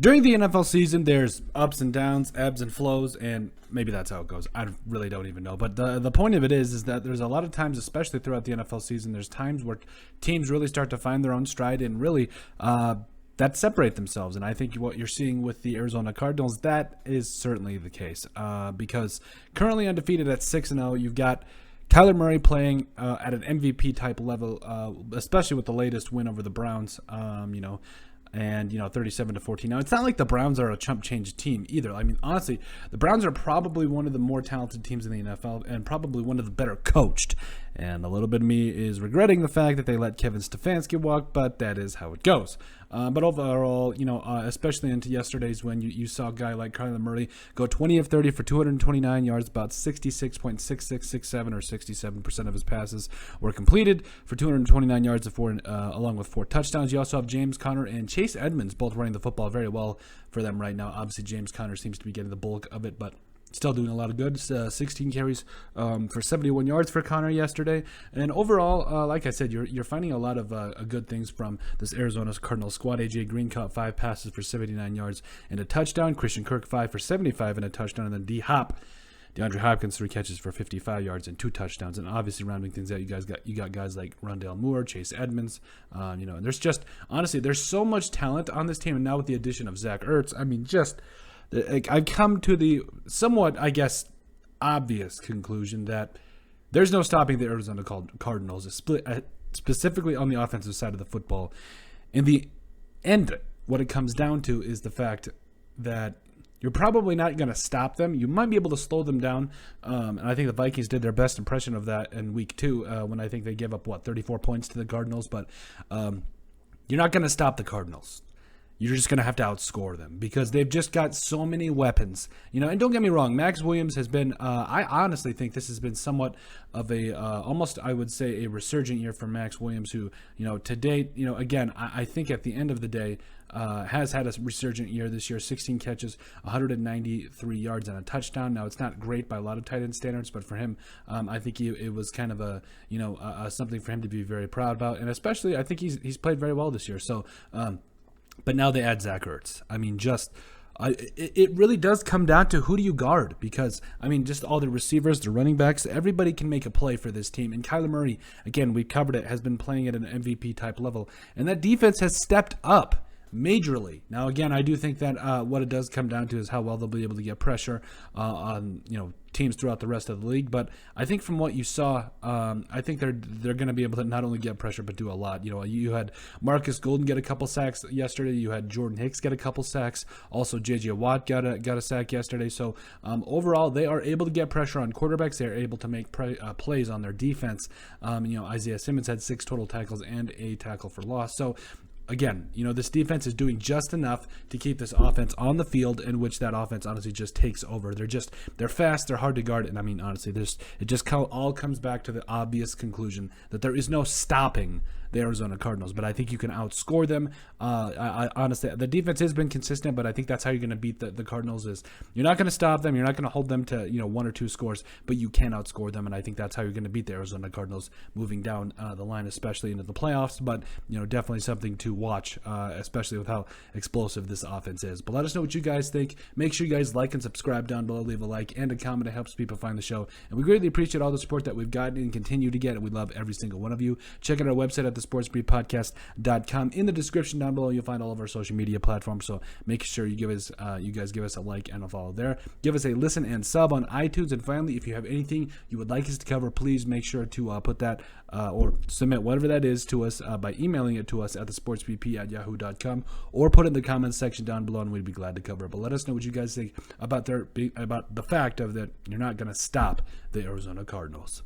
During the NFL season, there's ups and downs, ebbs and flows, and maybe that's how it goes. I really don't even know. But the point of it is that there's a lot of times, especially throughout the NFL season, there's times where teams really start to find their own stride and really that separate themselves. And I think what you're seeing with the Arizona Cardinals, that is certainly the case. Because currently undefeated at 6-0, you've got Kyler Murray playing at an MVP type level, especially with the latest win over the Browns. And 37-14. Now, it's not like the Browns are a chump change team either. I mean, honestly, the Browns are probably one of the more talented teams in the NFL and probably one of the better coached. And a little bit of me is regretting the fact that they let Kevin Stefanski walk, but that is how it goes. But overall, especially into yesterday's win, you saw a guy like Kyler Murray go 20 of 30 for 229 yards, about 66.6667 or 67% of his passes were completed for 229 yards along with 4 touchdowns. You also have James Conner and Chase Edmonds both running the football very well for them right now. Obviously, James Conner seems to be getting the bulk of it, but still doing a lot of good. 16 carries for 71 yards for Connor yesterday. And overall, like I said, you're finding a lot of good things from this Arizona Cardinals squad. A.J. Green caught 5 passes for 79 yards and a touchdown. Christian Kirk 5 for 75 and a touchdown. And then DeAndre Hopkins 3 catches for 55 yards and 2 touchdowns. And obviously rounding things out, you got guys like Rondale Moore, Chase Edmonds. And there's just, honestly, there's so much talent on this team. And now with the addition of Zach Ertz, I mean, I've come to the somewhat, I guess, obvious conclusion that there's no stopping the Arizona Cardinals, specifically on the offensive side of the football. In the end, what it comes down to is the fact that you're probably not going to stop them. You might be able to slow them down. And I think the Vikings did their best impression of that in week 2 when I think they gave up, 34 points to the Cardinals. But you're not going to stop the Cardinals. You're just going to have to outscore them because they've just got so many weapons. And don't get me wrong, Max Williams has been, I honestly think this has been somewhat of a, almost I would say a resurgent year for Max Williams who, to date, again, I think at the end of the day, has had a resurgent year this year, 16 catches, 193 yards and a touchdown. Now, it's not great by a lot of tight end standards, but for him, I think it was kind of a something for him to be very proud about. And especially, I think he's played very well this year. So, but now they add Zach Ertz. I mean, it really does come down to who do you guard because, I mean, just all the receivers, the running backs, everybody can make a play for this team. And Kyler Murray, again, we covered it, has been playing at an MVP type level. And that defense has stepped up majorly. Now, again, I do think that what it does come down to is how well they'll be able to get pressure on, teams throughout the rest of the league. But I think from what you saw, I think they're going to be able to not only get pressure but do a lot. You had Marcus Golden get a couple sacks yesterday. You had Jordan Hicks get a couple sacks. Also, J.J. Watt got a sack yesterday. So overall, they are able to get pressure on quarterbacks. They are able to make plays on their defense. Isaiah Simmons had 6 total tackles and a tackle for loss. So again, this defense is doing just enough to keep this offense on the field, in which that offense honestly just takes over. They're fast, they're hard to guard, and I mean, honestly, it just all comes back to the obvious conclusion that there is no stopping the Arizona Cardinals, but I think you can outscore them. I honestly, the defense has been consistent, but I think that's how you're going to beat the Cardinals. Is you're not going to stop them, you're not going to hold them to 1 or 2 scores, but you can outscore them, and I think that's how you're going to beat the Arizona Cardinals moving down the line, especially into the playoffs. But definitely something to watch, especially with how explosive this offense is. But let us know what you guys think. Make sure you guys like and subscribe down below. Leave a like and a comment. It helps people find the show, and we greatly appreciate all the support that we've gotten and continue to get. And we love every single one of you. Check out our website at thesportsbriefpodcast.com. In the description down below, you'll find all of our social media platforms. So make sure you guys give us a like and a follow there. Give us a listen and sub on iTunes. And finally, if you have anything you would like us to cover, please make sure to put that or submit whatever that is to us by emailing it to us at thesportsbp@yahoo.com or put it in the comments section down below, and we'd be glad to cover it. But let us know what you guys think about the fact of that you're not going to stop the Arizona Cardinals.